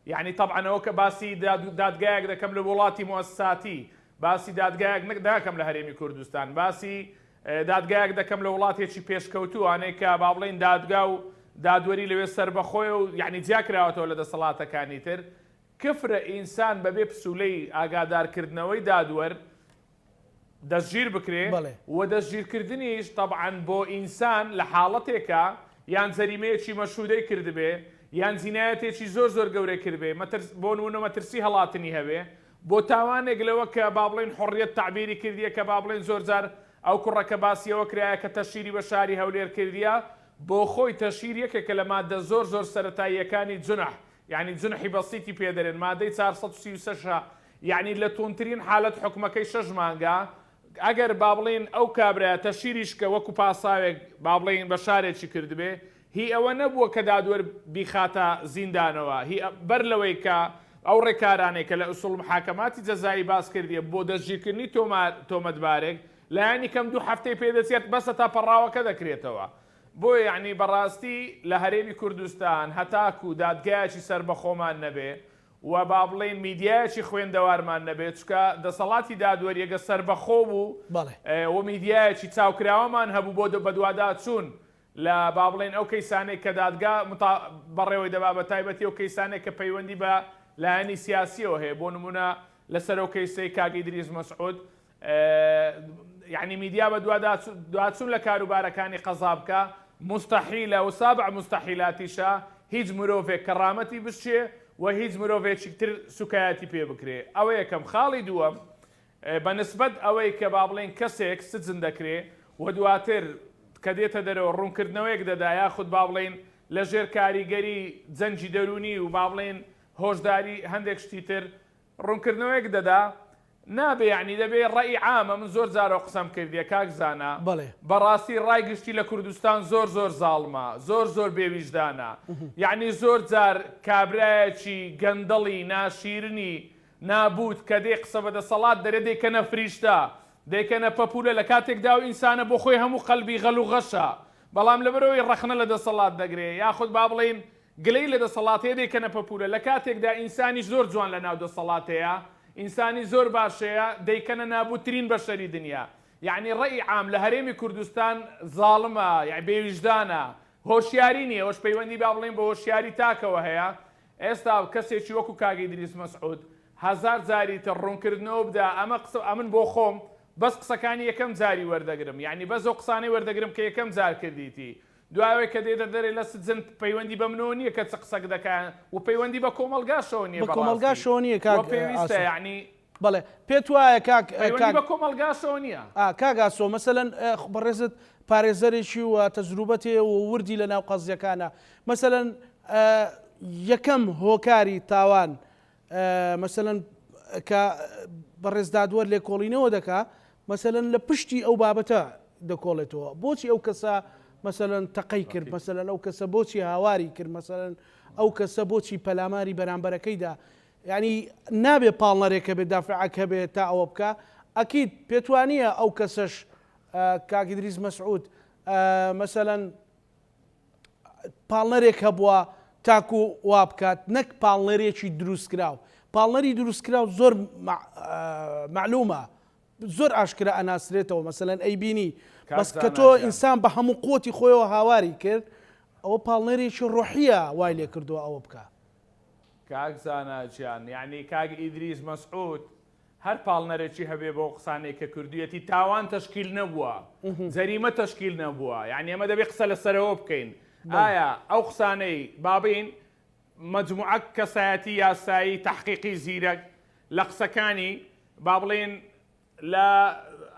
یعنی طبعا ئەوە کە باسی دادگایەک دەکەم لە وڵاتی موسساتی باسی دادگایەک داکەم لە هەرێمی کوردستان باسی دادگایەک دەکەم لە وڵاتێکی پێشکەوتووانەیە کە با بڵێن دادگا و دادوەری لەوێ سەربەخۆی و یعنی جیاکراوەتەوە لە دەسەڵاتەکانی تر کفرە ئینسان بەبێ پسوولەی ئاگادارکردنەوەی دادوەر دەستگیر بکرێ و دەستگیرکردنیش طبعا بۆ ئینسان لە حاڵەتێکە یان جەریمەیەکی مەشهودەی کردبێ یان جینایەتێکی زۆر زۆر گەورەی کردبێ بۆ نمونە مەترسی هەڵاتنی هەبێ بۆ تاوانێک لەوە کە با بڵێن حڕیەت تعبیری کردیە کە با بڵێن زۆر جار ئەو کوڕەکە باسیەوە کرایە کە تەشیری بە شاری هەولێر کردیە بۆ خۆی تەشیر یەکێکە لە مادە زۆر زۆر سەرەتاییەکانی جونح یعنی جونحی بەسیتی پێدەرێن مادەی 436 یعنی لە تونترین حالەت حکومەکەی 6 مانگا ئەگەر با بڵێن ئەو کابرا تەشیریش کە وەکو پاساوێک با بڵێن بە شارێکی کردبێ هی ئەوە نەبووە کە دادوەر بیخاتە زیندانەوە هی بەر لەوەی کە ئەو ڕێکارانێک کە لە ئوسوڵ محاکەماتی جەزایی باس کردیە بۆ دەستگیرکردنی تۆمەتبارێک لایانی کەم 2 هەفتەی پێدەچێت بەسە تا پەڕاوەکە دەکرێتەوە بۆ یعنی بەڕاستی لە هەرێمی کوردستان هەتاکو دادگایەکی سەربەخۆمان نەبێ و با بڵێن میدیایەکی خوێندەوارمان نەبێت چکە دەسەڵاتی دادوەریەگە سەربەخۆ بوو و میدیایەکی چاوکراوەمان هەبوو بۆ بەدواداچوون لە با بڵێن ئەو کەیسانێک کە دادگا بەڕێوەی دەبا بە تایبەتی ئەو کەیسانێک کە پەیوەندی بە لایەنی سیاسیەوە هەیە بۆ نمونە لەسەر ئەو کەیسەی کاگ ئیدریس مەسعود یعنی میدیا بە دواتچوون لە کاروبارەکانی قەزا بکە مستحیلە و سابع مستحیلاتیشە هیچ مرۆڤێک کەڕامەتی بشێ و هیچ مرۆڤێکی تر سوکایەتی پێ بکرێ ئەوە یەکەم خاڵی دووەم بە نسبەت ئەوەی کە با بڵێن کەسێک سجن دەکرێ و دواتر کە دێتە دەرەوە ڕوونکردنەوەیەک دەدا یاخود با بڵێن لە ژێر کاریگەری جەنجی دەرونی و با بڵێن هۆشداری هەندێک شتی تر ڕوونکردنەوەیەک دەدا نابێ یعنی دەبێ ڕێی عامە من زۆر جارەوە قسەم کردیە کاکزانە بەڕاستی ڕای گشتی لە کوردستان زۆر زۆر زاڵمە زۆر زۆر بێویژدانە یعنی زۆر جار کابرایەکی گەندەڵی ناشیرنی نابوت کە دێ قسە بە دەسەڵات دەرێ دەیکەنە فریشتە دەیکەنە پەپولە لە کاتێکدا و ئینسانە بۆ خۆی هەموو قەلبی غەل و غەشە بەڵام لەبەرەوەی ڕەخنە لە دەسەڵات دەگرێ یاخود با بڵێن گلەی لە دەسەڵاتەیە دەیکەنە پەپولە لە کاتێکدا ئینسانی زۆر جوان لە ناو دەسەڵاتەیە ئینسانی زۆر باشەیە دەیکەنە نابووترین بەشەری دنیا یعنی ڕێی عام لە هەرێمی کوردستان زاڵمە یعنی بێویژدانە هۆشیاری نییە ئەوش پەیوەندی با بڵێن بە هۆشیاری تاکەوە هەیە ئێستا کەسێکی وەکو کاگی دریس مەسعود هزار جاری تر ڕوونکردنەوە بدا ئەمن بۆ خۆم بەس قسەکانی یەکەم جاری وەردەگرم یعنی بەس ئەو قسانەی وەردەگرم کە یەکەم جار کردیتی دوایەوەی کە دێتە دەرێ لە سجن پەیوەندی بە منەوە نییە کە چ قسەک دەکەن و پەیوەندی بە کۆمەلگاشەوە نییە بە کۆمەلگاشەوە نییە پێویستە یعنی بەڵێ پێت وایە بە کۆمەلگاشەوە نییە کاگاسۆ مەسەلەن بەڕێزت پارێزەرێکی و تەجروبەتێ و وردی لە ناو قەزیەکانە مەسەلەن یەکەم هۆکاری تاوان مەسەلەن کە بەڕێزدادوەر لێکۆڵینەوە دەکا مەسەلەن لە پشتی ئەو بابەتە دەکۆڵێتەوە بۆچی ئەو کەسە مەسەلەن تەقەی کرد مەسەلەن ئەو کەسە بۆچی هاواری کرد مەسەلەن ئەو کەسە بۆچی پەلاماری بەرامبەرەکەیدا یعنی نابێ پاڵنەرێکە بێت دافعەکە بێت تا ئەوە بکە ئەکید پێتوانیە ئەو کەسەش کاکی دریس مەسعود مەسەلەن پاڵنەرێک هەبووە تاکو وا بکات نەک پاڵنەرێکی دروستکراو پاڵنەری دروستکراو زۆر معلومە زۆر ئاشکرا ئەناسرێتەوە مەسەلەن ئەیبینی بەس کە تۆ ئینسان بە هەموو قوتی خۆیەوە هاواری کرد ئەوە پاڵنەرێکی ڕۆحیە وای لێ کردووە ئەوە بکە کاک زاناجیان یعنی کاک ئیدریس مەسعود هەر پاڵنەرێکی هەبێ بۆ قسانێک کە کردوویەتی تاوان تەشکیل نەبووە جەریمە تەشکیل نەبووە یعنی ئەمە دەبێت قسە لەسەرەوە بکەین ئایا ئەو قسانەی بابین مجموعە کەسایەتی یاسایی تحقیقی زیرەک لە قسەکانی با بڵێن لە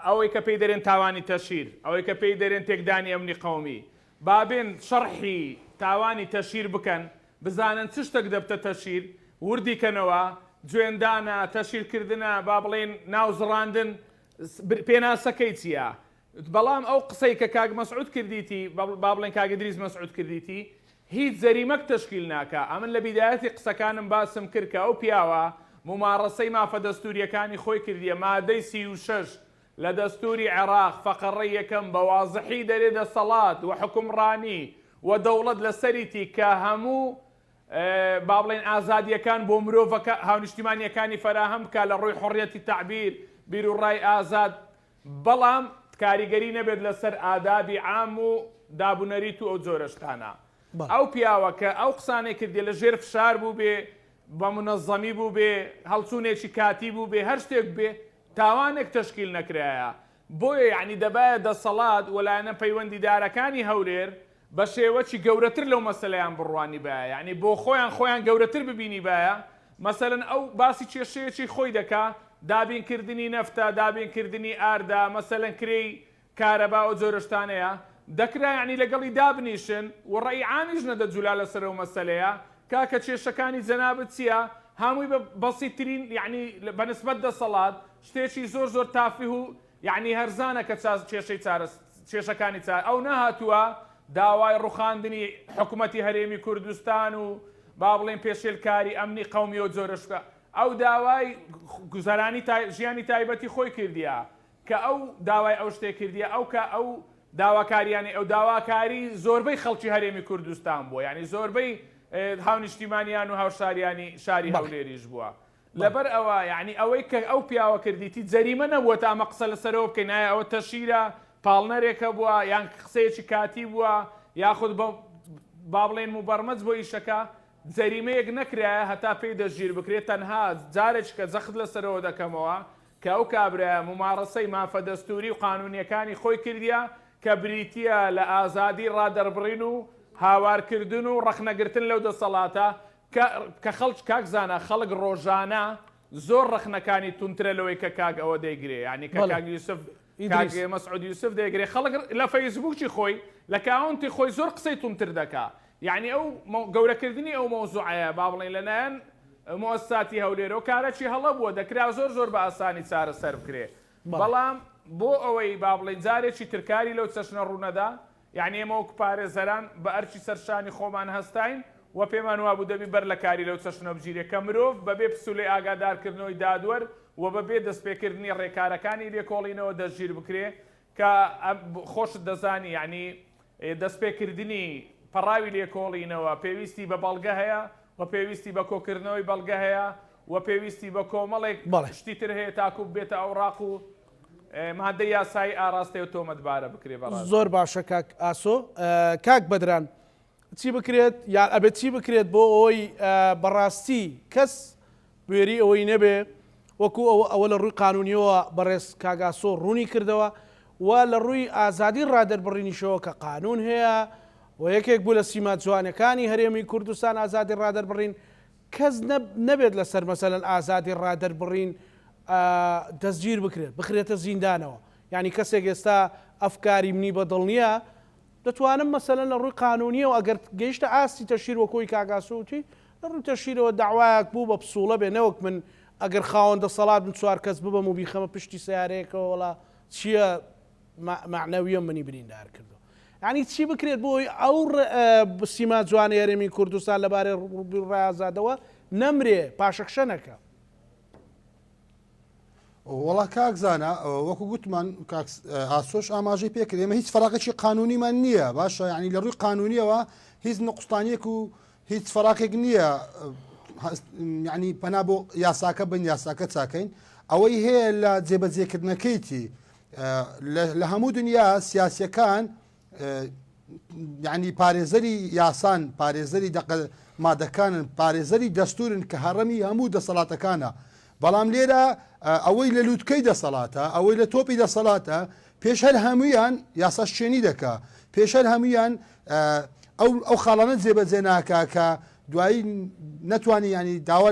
ئەوەی کە پێی دەرێن تاوانی تەشیر ئەوەی کە پێی دەرێن تێکدانی ئەمنی قەومی بابێن شەرحی تاوانی تەشیر بکەن بزانن چ شتێک دەبتە تەشیر وردیکەنەوە جوێندانە تەشیرکردنە با بڵێن ناوزڕاندن پێناسەکەی چییە بەڵام ئەو قسەی کە کاک مەسعود کردیتی با بڵێن کاک ئیدریس مەسعود کردیتی هیچ جەریمەک تەشکیل ناکە ئەمن لە بیدایەتی قسەکانم باسم کرد کە ئەو پیاوە ممارەسەی مافە دەستوریەکانی خۆی کردیە مادەی 36 لە دەستوری عێراق فەقەڕەی یەکەم بە وازحی دەرێ دەسەڵات و حکومڕانی و دەوڵەت لەسەریتی کە هەموو با بڵێن ئازادیەکان بۆ مرۆڤەکە هاونیشتیمانیەکانی فەراهەم بکە لە ڕووی حڕیەتی تعبیر بیر و ڕای ئازاد بەڵام کاریگەری نەبێت لەسەر ئادابی عام و دابوونەریت و ئەو جۆرەشتانە ئەو پیاوە کە ئەو قسانێک کردی لە ژێر فشار بوو بێ بە منەظەمی بوو بێ هەڵچوونێکی کاتی بوو بێ هەر شتێک بێ تاوانێک تەشکیل نەکرایە بۆیە یعنی دەبایە دەسەڵات وەلایەنە پەیوەندیدارەکانی هەولێر بە شێوەی گەورەتر لەو مەسەلەیان بڕوانی بایە یعنی بۆ خۆیان گەورەتر ببینی بایە مەسەلەن ئەو باسی کێشەیەکی خۆی دەکا دابینکردنی نەفتە دابینکردنی ئاردا مەسەلەن کرێی کارەبا و جۆرەشتانەیە دەکرا یعنی لەگەڵی دابنیشن و ڕێی عامیش نەدەجولا لەسەر ئەو مەسەلەیە کاکە کێشەکانی جەنابەت چییە هەمووی بە بەسیترین یعنی بەنسبەت دەسەڵات شتێکی زۆر تافی و یعنی هەرزانە کە کێشەکانی چار ئەو نەهاتووە داوای ڕوخاندنی حکوومەتی هەرێمی کوردستان و با بڵێن پێشێلکاری ئەمنی قەومی و جۆرەشکە ئەو داوای گوزەرانی ژیانی تایبەتی خۆی کردیە کە ئەو داوای ئەو شتێک کردیە ئەو کە ئەو داواکاریانی ئەو داواکاری زۆربەی خەڵکی هەرێمی کوردستان بووە یعنی زۆربەی هاونیشتیمانیان و هاوشاریانی شاری هەولێریش بووە لەبەر ئەوە یعنی ئەوەی کە ئەو پیاوە کردیتی جەریمە نەبووە تا ئەمە قسە لەسەرەوە بکەین ئایا ئەوە تەشیرە پاڵنەرێکە بووە یان قسەیەکی کاتی بووە یاخود با بڵێن مبەرمەج بۆ ئیشەکە جەریمەیەک نەکرایە هەتا پێی دەژیر بکرێت تەنها جارێک کە جەخت لەسەرەوە دەکەمەوە کە ئەو کابرایە ممارەسەی مافە دەستوری و قانونیەکانی خۆی کردیە کە بریتیە لە ئازادی ڕادەربڕین و هاوارکردن و ڕەخنەگرتن لەو دەسەڵاتە کە خەڵک کاک زانە خەڵک ڕۆژانە زۆر ڕەخنەکانی تونترە لەوەی کە کاک ئەوە دەیگرێ ینی کە کاک یوسف کاک مەسعود یوسف دەیگرێ خەڵک لە فەیسبووکی خۆی لە کاونتی خۆی زۆر قسەی تونتر دەکا یعنی ئەو گەورەکردنی ئەو مۆزوعەیە با بڵێن لەلایەن مؤسساتی هەولێرە و کارەکی هەڵە بووە دەکرا زۆر بە ئاسانی چارە سەر بکرێ بەڵام بۆ ئەوەی با بڵێن جارێکی ترکاری لەو چەشنە ڕوونەدا یعنی ئێمە وەکو پارێزەران بە ئەرچی سەرشانی خۆمان هەستین و پێمان وابوو دەبی بەر لە کاری لەو چەشنە بگیرێ کە مرۆڤ بەبێ پسوولەی ئاگادارکردنەوەی دادوەر و بەبێ دەستپێکردنی ڕێکارەکانی لێکۆڵینەوە دەستگیر بکرێ کە خۆشت دەزانی یعنی دەستپێکردنی پەڕاوی لێکۆڵینەوە پێویستی بە بەڵگە هەیە و پێویستی بە کۆکردنەوەی بەڵگە هەیە و پێویستی بە کۆمەڵێک شتی تر هەیە تاکو بێتە ئەوراق و مادە یاسایی ئاراستەی و تۆمەتبارە بکرێ بەڕاستی. زۆر باشە کاک ئاسۆ. کاک بەدران چی بکرێت یان ئەبێت چی بکرێت بۆ ئەوەی بەڕاستی کەس بێری ئەوەی نەبێ وەکو ئەوە لە ڕووی قانونیەوە بەڕێز کاگاسۆ ڕوونی کردەوە و لە ڕووی ئازادی ڕادەربڕینیشەوە کە قانون هەیە و یەکێک بوو لە سیما جوانەکانی هەرێمی کوردستان ئازادی ڕادەربڕین کەس نەبێت لەسەر مەسەلەن ئازادی ڕادەربڕین دەستگیر بکرێت بخرێتە زیندانەوە یعنی کەسێک ئێستا ئەفکاری منی بەدڵ نییە دەتوانم مەسەلەن لە ڕووی قانونیەوە ئەگەر گەیشتە ئاستی تەشیر وەکۆی کاگاسوتی لە ڕووی تەشیرەوە داوایەک بوو بە پسوڵە بێ نەوەک من ئەگەر خاوەندە سەڵات من چوار کەس ببەم و بیخەمە پشتی سیارەیەکەوە وڵا چییە معنەویە منی بریندار کردو یعنی چی بکرێت بۆی ئەو سیما جوانە هەرێمی کوردستان لەبارەی ڕایازادەوە نەمرێ پاشەخشە نەکە وڵا کاکزانە وەکو گوتمان ئاسۆش ئاماژەی پێکرد ئێمە هیچ فەراقێکی قانونیمان نییە باشە ینی لە ڕووی قانونیەوە هیچ نقستانیەک و هیچ فەراقێک نییە ینی پەنا بۆ یاساکە بن یاساکە چاکەین ئەوەی هەیە لە جێبەجێکردنەکەیتی لە هەموو دنیا سیاسیەکان ینی پارێزەری یاسان پارێزەری مادەکانن پارێزەری دەستورن کە هەڕەمی هەموو دەسەڵاتەکانە بەڵام لێرە ئەوەی لە لووتکەی دەسەڵاتە ئەوەی لە تۆپی دەسەڵاتە پێش هەر هەمویان یاسا شوێنی دەکا پێش هەر هەمویان ئەو خاڵانە جێبەجێ ناکا کە دوایی نەتوانانی ینی داوا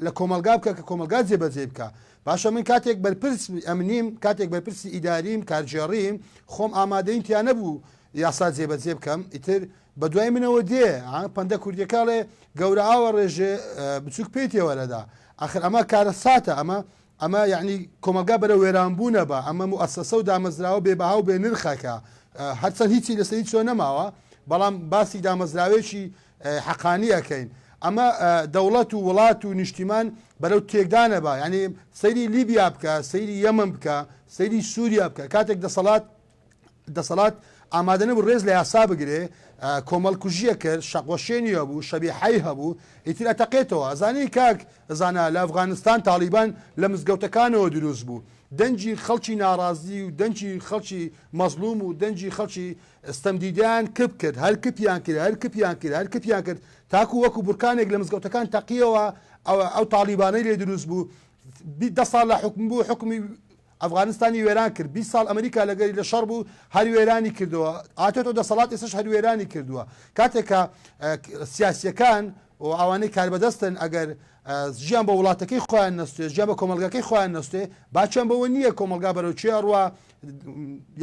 لە کۆمەلگا بکە کە کۆمەلگا جێبەجێ بکە باشە من کاتێک بەرپرس ئەمنیم کاتێک بەرپرسی ئیداریم کارژێڕیم خۆم ئامادەین تیا نەبوو یاسا جێبەجێ بکەم ئیتر بە دوای منەوە دێ پەندە کوردیەکاڵێ گەورە ئاوە ڕێژێ بچووک پێیتەوەرەدا آخر ئەمە کارە ساتە ئەمە یعنی کۆمەلگا بەرە وێرانبوونە بە ئەمە مؤسسە و دامەزراوە بێبەها و بێ نرخەکە هەرچەند هیچی لەسەری چۆ نەماوە بەڵام باسی دامەزراوێکی حەقانیەکەین ئەمە دەوڵەت و وڵات و نیشتیمان بەرەو تێکدانە بە ینی سەیری لیبیا بکە سەیری یەمن بکە سەیری سووریا بکە کاتێک دەسەڵات ئامادەنە بوو ڕێز لە یاسا بگرێ کۆمەڵکوژیە کرد شەقوەشێنیە بوو شەبیحەی هەبوو ئیتر ئەتەقێتەوە ئەزانی کاک زانە لە ئەفغانستان تالیبان لە مزگەوتەکانەوە دروست بوو دەنجی خەڵکی ناڕازی و دەنجی خەڵکی مەزلوم و دەنجی خەڵکی ستەمدیدیان کپ کرد هەر کپیان کرد هەر کپیان کرد هەر کپیان کرد تاکو وەکو بورکانێک لە مزگەوتەکان تەقیەوە ئەو تالیبانەی لێ دروست بوو 10 ساڵ لە حکم بوو حکمی ئەفغانستانی وێران کرد 20 ساڵ ئەمریکا لەگەری لە شەڕ بوو هەر وێرانی کردووە ئاتێتەوە دەسەڵات ئێستش هەر وێرانی کردووە کاتێکە سیاسیەکان و ئەوانەی کاربەدەستن ئەگەر ژیان بە وڵاتەکەی خۆیان نەستێ ژیان بە کۆمەلگاکەی خۆیان نەستێ باچەم بەوە نییە کۆمەلگا بەرەو چێڕوە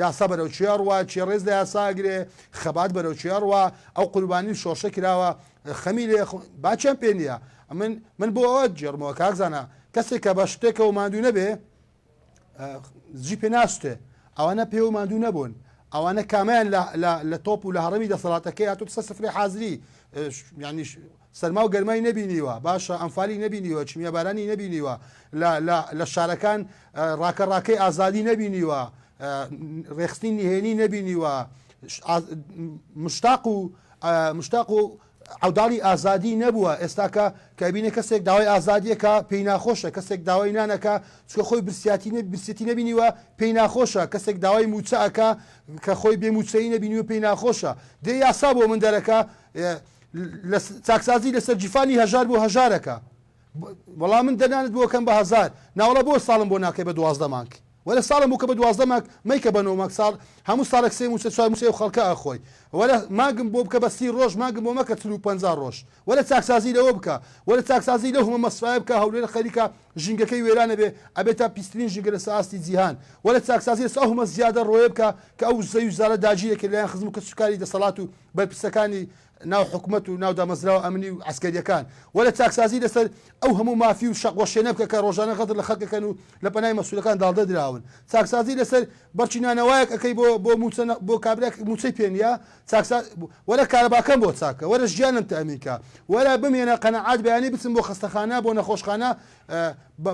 یاسا بەرەو چێڕوە چێڕێز لە یاساگرێ خەبات بەرەو چێڕوە ئەو قوربانی شۆشە کراوە خەمی لێ باچەم پێ نییە من بۆ ئەوە جێڕمەوە کاکزانە کەسێک کە بە شتێکەوە ماندوو نەبێ زی پێ ناستێ ئەوانە پێ و ماندوو نەبوون ئەوانە کامیان لە تۆپ و لە هەڕەمی دەسەڵاتەکەی هاتوو سەفری حازری ینی سەرما و گەرمای نەبینیوە باشە ئەمفالی نەبینیوە چمیە بارانی نەبینیوە لە شارەکان ڕاکەڕاکەی ئازادی نەبینیوە ڕێخستنی نهێنی نەبینیوە مشتاق و عوداڵی ئازادی نەبووە ئێستاکە کەبینە کەسێک داوای ئازادیەکە پێی ناخۆشە کەسێک داوای نانەکە چکە خۆی برسیەتی نبینیوە پێی ناخۆشە کەسێک داوای موچەکە کە خۆی بێ موچەی نبینیوە پێی ناخۆشە دێ یاسا بۆ من دەرەکە چاکسازی لەسەر جیفانی هەژار بۆ هەژارەکە وەڵام من دەنانت بۆ کەم بە هەزار ناوەڵە بۆ ساڵم بۆ ناکەی بە 12 مانگ ولا ساڵم بوو کە بە 12 مانگ مەیکە بە 9 مانگ ساڵ هەموو ساڵێک سێ موچە چوار موچە و خەڵکە ئەخۆی ولا ماگم بۆ بکە بە 30 ڕۆژ ماگم بۆ مەکە 50 ڕۆژ ولا چاکسازی لەوە بکە ولا چاکسازی لەو هەموو مەسفای بکە هەولێر خەریکە ژینگەکەی وێرانە بێ ئەبێتە پیسترین ژینگە لە ئاستی جیهان ولا چاکسازی لەسەر ئەو هەمە زیادە ڕۆیە بکە کە ئەو زەوی وزارە داگیرێکی لەلایەن خزم و کەسوکاری دەسەڵات و بەرپرسەکانی ناو حکومت و ناو دامەزراوە ئەمنی و عسکەریەکان ولا چاکسازی لەسەر ئەو هەموو مافی و شەقوەشێنە بکە کە ڕۆژانە غەدر لە خەڵکەکەن و لە پەنای مەسوولەکان داڵدە دراون چاکسازی لەسەر بەرچینانەوەیەک ئەەکەی بۆ کابراک موچەی پێنیا وەرە کارەباکەم بۆ چاکە وەرە ژیانم تەمینکە وەرە بمێنە قەنەعات بەیانی بچم بۆ خەستەخانە بۆ نەخۆشخانە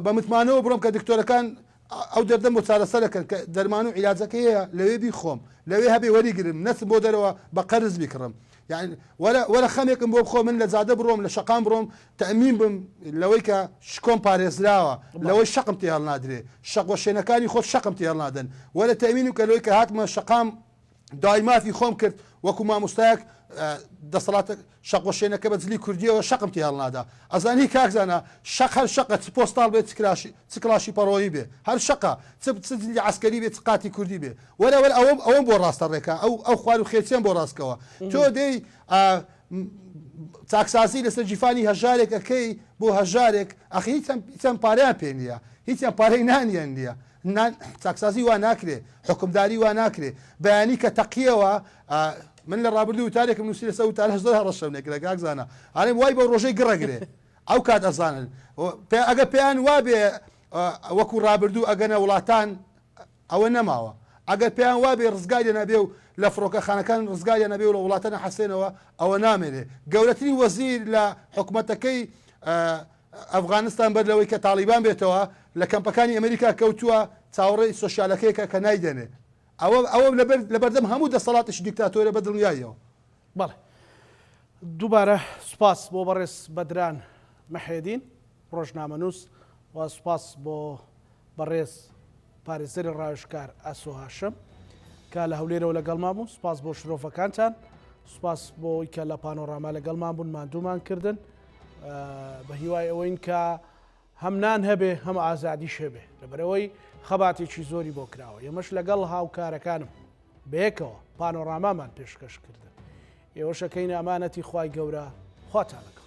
بە متمانەوە بڕۆم کە دکتۆرەکان ئەو دەردەم بۆ چارەسەرەکەن کە دەرمان و عیلاجەکە هەیە لەوێ بیخۆم لەوێ هەبێ وەریگرم نەچم بۆ دەرەوە بە قەرز بیکڕم يعني ولا خەمێکم بۆ بخۆ من لە زادە بڕۆم لە شەقام بڕۆم تەمین بم لەوەی کە شکۆم پارێزراوە لەوەی شەقم تێهێڵ نادرێ شەق وەشێنەکانی خۆت شەقم تێهێڵ نادەن وەرە تەمین و کە لەوەی کە هاتمە شەقام دوای مافی خۆم کرد وەکو مامۆستایەک دەسەڵاتە شەقوەشێنەکە بە جلی کوردیەوە شەقم تی هەڵنادا ئەزانی کاکزانە شەق هەر شەقە چ پۆستال بێت چ کلاشی پەڕۆیی بێ هەر شەقە چ جلی عسکەری بێت چ قاتی کوردی بێ وەرەوەر ئەوەم بۆ ڕاستە ڕێکە ئەو خوار و خێچیان بۆ ڕاستکەوە تۆ دەی چاکسازی لەسەر جیفانی هەژارێک ئەەکەی بۆ هەژارێک ئەخی هیچیان پاریان پێ نییە هیچیان پارەی نانیان نییە چاکسازی وا ناکرێ حکمداری وا ناکرێ بەیانی کە تەقیەوە من لە ڕابردوو تارێکم نووسی لەسەر وتارە زۆر هەڕەشەونێک لە کاکزانە ئەڵێم وای بە ڕۆژەی گڕەگرێ ئەو کات ئەزانن ئەگە پێیان وابێ وەکو ڕابردوو ئەگەنە وڵاتان ئەوە نەماوە ئەگەر پێیان وابێ ڕزگای نەبێ و لە فڕۆکەخانەکان ڕزگای نەبێ و لە وڵاتانە حەسێنەوە ئەوە نامێنێ گەورەترین وەزیر لە حکوومەتەکەی ئەفغانستان بەر لەوەی کە تاالیبان بێتەوە لە کەمپەکانی ئەمریکا کەوتووە چاوەڕێی سۆسیالەکەیکە کە نایدەنێ ئەوە لە بەردەم هەموو دەسەڵاتش دیکتاتۆرە بە دڵنیاییەوە. بەڵێ دووبارە سوپاس بۆ بەڕێز بەدران مەحێدین ڕۆژنامەنووس و سوپاس بۆ بەڕێز پارێزەری ڕاوێژکار ئاسۆ هاشم کە لە هەولێرەوە لەگەڵمان بوون. سوپاس بۆ شرۆفەکانتان، سوپاس بۆی کە لە پانۆڕاما لەگەڵمان بوون ماندوومان کردن بە هیوای ئەوەین کە هەم نان هەبێ هەم ئازادیش هەبێ لەبەرەوەی خەباتێکی زۆری بۆ کراوە. ئێمەش لەگەڵ هاوکارەکانم بەیەکەوە پانۆڕامامان پێشکەش کردن. ئێوەشەکەین ئەمانەتی خوای گەورە خواتان لەگەڵ.